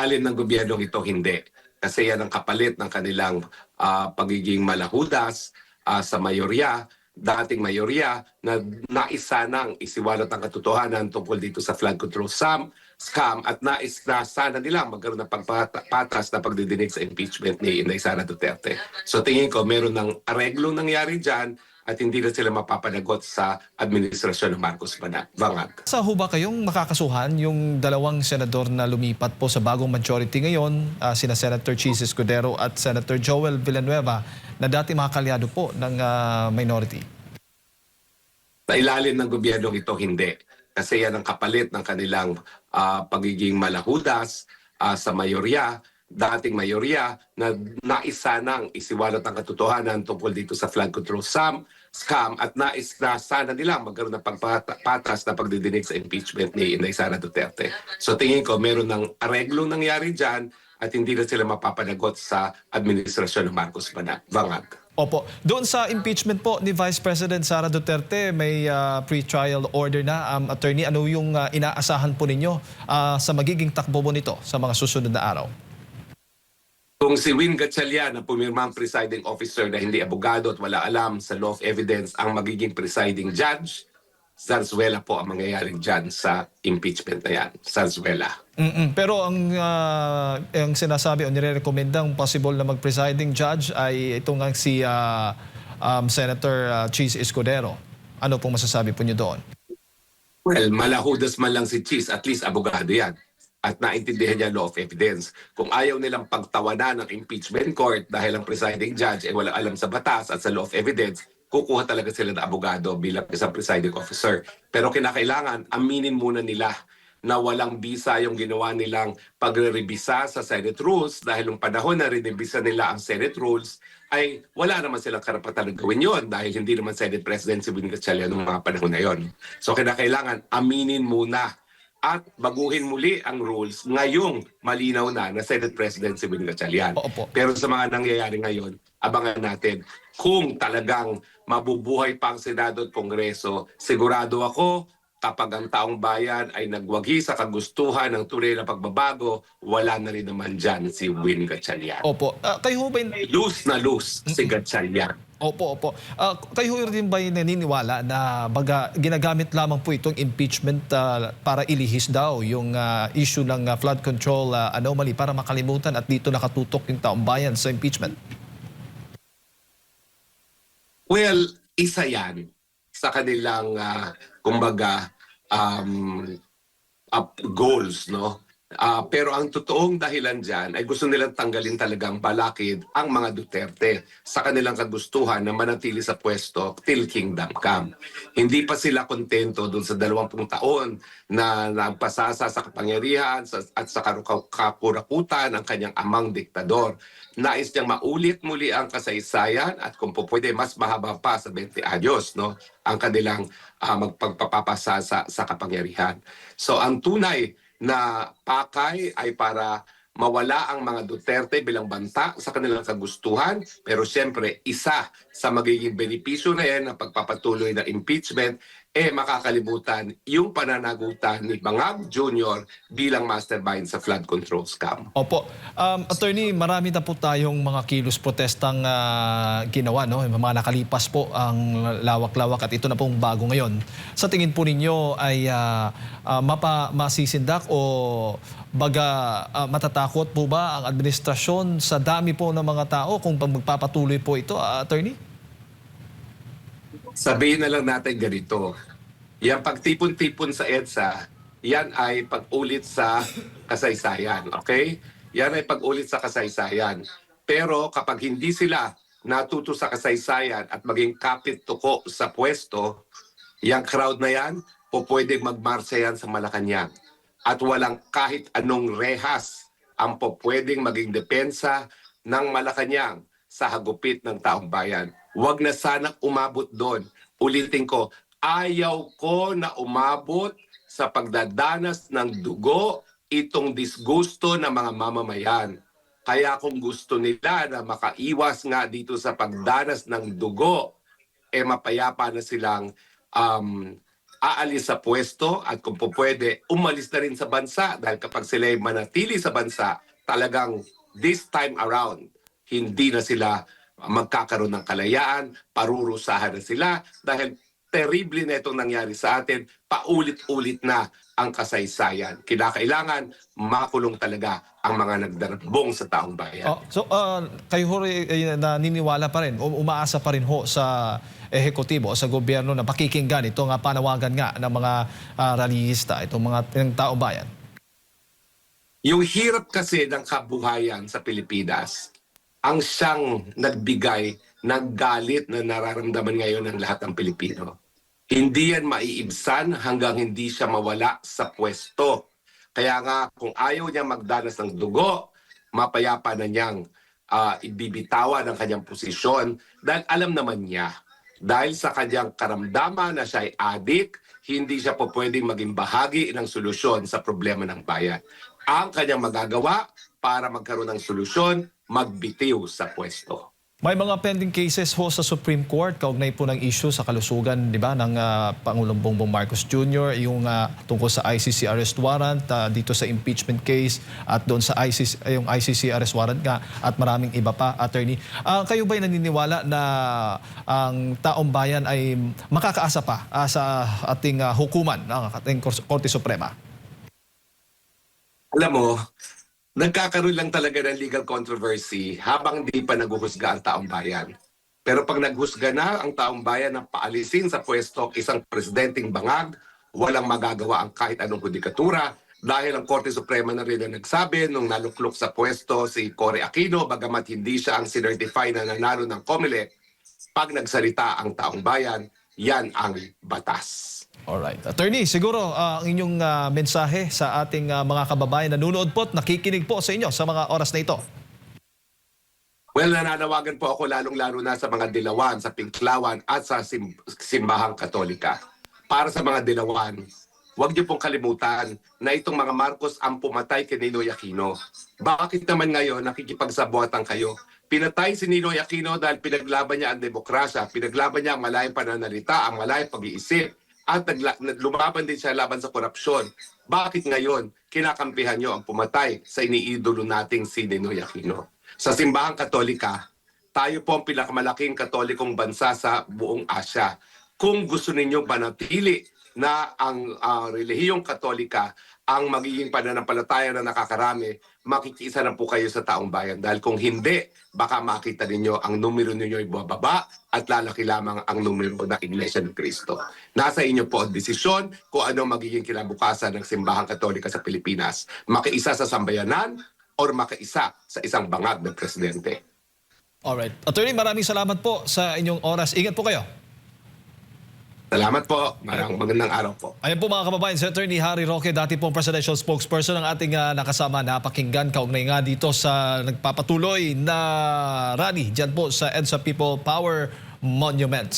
ilalim ng gobyernong ito, hindi. Kasi yan ang kapalit ng kanilang pagiging malahudas sa mayorya, dating mayorya, na nais sanang isiwalat ang katotohanan tungkol dito sa flood control scam at nais na sana nila magkaroon ng pagpatas na pagdidinig sa impeachment ni Inday Sara Duterte. So tingin ko meron ng areglong nangyari dyan at hindi na sila mapapanagot sa administrasyon ng Marcos Vangag. Sa ho ba kayong makakasuhan yung dalawang senador na lumipat po sa bagong majority ngayon, sina Senator Chis Escudero at Senator Joel Villanueva, na dati mga kalyado po ng minority? Sa ilalim ng gobyernong ito, hindi. Kasi yan ang kapalit ng kanilang pagiging malahudas sa mayorya, dating mayorya, na nais sanang isiwalat ang katotohanan tungkol dito sa flood control scam at nais na sana nila magkaroon ng pagpatas na pagdidinig sa impeachment ni Inday Sara Duterte. So tingin ko meron ng areglong nangyari dyan at hindi na sila mapapanagot sa administrasyon ng Marcos Vangag. Opo. Doon sa impeachment po ni Vice President Sara Duterte, may pre-trial order na. Attorney, ano yung inaasahan po ninyo sa magiging takbo mo nito sa mga susunod na araw? Kung si Win Gatchalian na pumirmang presiding officer na hindi abogado at wala alam sa law of evidence ang magiging presiding judge, Zarzuela po ang mangyayaring dyan sa impeachment na yan. Zarzuela. Pero ang sinasabi o nire-recommendang possible na mag-presiding judge ay itong si Senator Chis Escudero. Ano pong masasabi po niyo doon? Well, malahudas man lang si Chis, at least abogado yan. At naintindihan niya law of evidence. Kung ayaw nilang pagtawanan ng impeachment court dahil ang presiding judge ay wala alam sa batas at sa law of evidence, kukuha talaga sila ng abogado bilang isang presiding officer. Pero kinakailangan, aminin muna nila na walang bisa yung ginawa nilang pagre-rebisa sa Senate rules dahil nung panahon na rinibisa nila ang Senate rules ay wala naman silang karapatan na gawin yon dahil hindi naman Senate President si Win Gatchalian noong mga panahon na yon. So kinakailangan, aminin muna at baguhin muli ang rules ngayong malinaw na Senate President si Win Gatchalian. Pero sa mga nangyayari ngayon, abangan natin kung talagang mabubuhay pa ang Senado at Kongreso. Sigurado ako, kapag ang taong bayan ay nagwagi sa kagustuhan ng tunay na pagbabago, wala na rin naman dyan si Win Gatchalian. Opo. Kayo ba Loose na loose si Gatchalian. Opo. Kayo rin ba naniniwala na ginagamit lamang po itong impeachment para ilihis daw yung issue ng flood control anomaly para makalimutan at dito nakatutok yung taong bayan sa impeachment? Well, isa yan sa kanilang kumbaga goals, no? Pero ang totoong dahilan dyan ay gusto nilang tanggalin talagang balakid ang mga Duterte sa kanilang kagustuhan na manatili sa pwesto till kingdom come. Hindi pa sila kontento dun sa 20 taon na nagpasasa sa kapangyarihan at sa kakurakutan ng kanyang amang diktador. Nais niyang maulit muli ang kasaysayan at kung po pwede mas mahaba pa sa 20 anyos, no, ang kanilang magpagpapapasa sa kapangyarihan. So ang tunay na pakay ay para mawala ang mga Duterte bilang banta sa kanilang kagustuhan. Pero siyempre, isa sa magiging benepisyo na yan ng pagpapatuloy ng impeachment, makakalimutan yung pananagutan ni Bangag Jr. bilang mastermind sa flood control scam. Opo. Attorney, marami na po tayong mga kilos protestang ginawa, no? Mga nakalipas po ang lawak-lawak at ito na pong bago ngayon. Sa tingin po ninyo ay masisindak o matatakot po ba ang administrasyon sa dami po ng mga tao kung magpapatuloy po ito, Attorney? Sabihin na lang natin ganito. Yung pagtipon-tipon sa EDSA, yan ay pag-ulit sa kasaysayan. Okay? Yan ay pag-ulit sa kasaysayan. Pero kapag hindi sila natuto sa kasaysayan at maging kapit-tuko sa pwesto, yung crowd na yan, pwedeng magmarsa yan sa Malacanang. At walang kahit anong rehas ang pwedeng maging depensa ng Malacanang sa hagupit ng taong bayan. Huwag na sana umabot doon. Ulitin ko, ayaw ko na umabot sa pagdadanas ng dugo itong disgusto ng mga mamamayan. Kaya kung gusto nila na makaiwas nga dito sa pagdanas ng dugo, mapayapa na silang aalis sa pwesto at kung po pwede, umalis na rin sa bansa dahil kapag sila ay manatili sa bansa, talagang this time around, hindi na sila magkakaroon ng kalayaan, parurusahan na sila dahil terrible na itong nangyari sa atin, paulit-ulit na ang kasaysayan. Kinakailangan makulong talaga ang mga nagdarambong sa taong bayan. Kayo ho naniniwala pa rin, umaasa pa rin ho sa ehekutibo o sa gobyerno na pakikinggan itong panawagan nga ng mga rallyista, itong mga taong bayan? Yung hirap kasi ng kabuhayan sa Pilipinas, ang siyang nagbigay ng galit na nararamdaman ngayon ng lahat ng Pilipino. Hindi yan maiibsan hanggang hindi siya mawala sa pwesto. Kaya nga kung ayaw niya magdanas ng dugo, mapayapa na niyang ibibitawan ang kanyang posisyon dahil alam naman niya, dahil sa kanyang karamdaman na siya ay adik, hindi siya po pwedeng maging bahagi ng solusyon sa problema ng bayan. Ang kanyang magagawa para magkaroon ng solusyon, magbitiw sa pwesto. May mga pending cases ho sa Supreme Court kaugnay po ng issue sa kalusugan, di ba, ng Pangulong Bongbong Marcos Jr., yung tungkol sa ICC arrest warrant, dito sa impeachment case at doon sa yung ICC arrest warrant nga at maraming iba pa, attorney. Kayo ba'y naniniwala na ang taong bayan ay makakaasa pa sa ating hukuman ng ating Korte Suprema? Alam mo, nagkakaroon lang talaga ng legal controversy habang di pa naghuhusga ang taong bayan. Pero pag naghusga na ang taong bayan na paalisin sa pwesto isang presidenteng bangag, walang magagawa ang kahit anong hudikatura dahil ang Korte Suprema na rin ang nagsabi nung naluklok sa pwesto si Cory Aquino, bagamat hindi siya ang sinertify na nanalo ng COMELEC, pag nagsalita ang taong bayan, yan ang batas. Alright. Attorney, siguro ang inyong mensahe sa ating mga kababayan na nanonood po at nakikinig po sa inyo sa mga oras na ito. Well, nananawagan po ako lalong-lalo na sa mga dilawan, sa Pinklawan at sa Simbahang Katolika. Para sa mga dilawan, huwag niyo pong kalimutan na itong mga Marcos ang pumatay kay Ninoy Aquino. Bakit naman ngayon nakikipagsabuatan kayo? Pinatay si Ninoy Aquino dahil pinaglaban niya ang demokrasya, pinaglaban niya ang malayang pananalita, ang malayang pag-iisip, at lumaban din siya laban sa korupsyon. Bakit ngayon kinakampihan niyo ang pumatay sa iniidolo nating si Ninoy Aquino? Sa Simbahang Katolika, tayo po ang pinakamalaking katolikong bansa sa buong Asya. Kung gusto ninyong panatili na ang relihiyong Katolika ang magiging pananampalataya na nakakarami, makikiisa na po kayo sa taong bayan. Dahil kung hindi, baka makita ninyo ang numero ninyo ay bababa at lalaki lamang ang numero ng Iglesia ni Cristo. Nasa inyo po ang desisyon kung ano magiging kinabukasan ng Simbahang Katolika sa Pilipinas. Makiisa sa sambayanan or makiisa sa isang bangag ng presidente. Alright. Attorney, maraming salamat po sa inyong oras. Ingat po kayo. Salamat po. Magandang araw po. Ayan po mga kababayan, si Attorney Harry Roque, dati pong presidential spokesperson ng ating nakasama na pakinggan kaugnay nga dito sa nagpapatuloy na rally dyan po sa EDSA People Power Monument.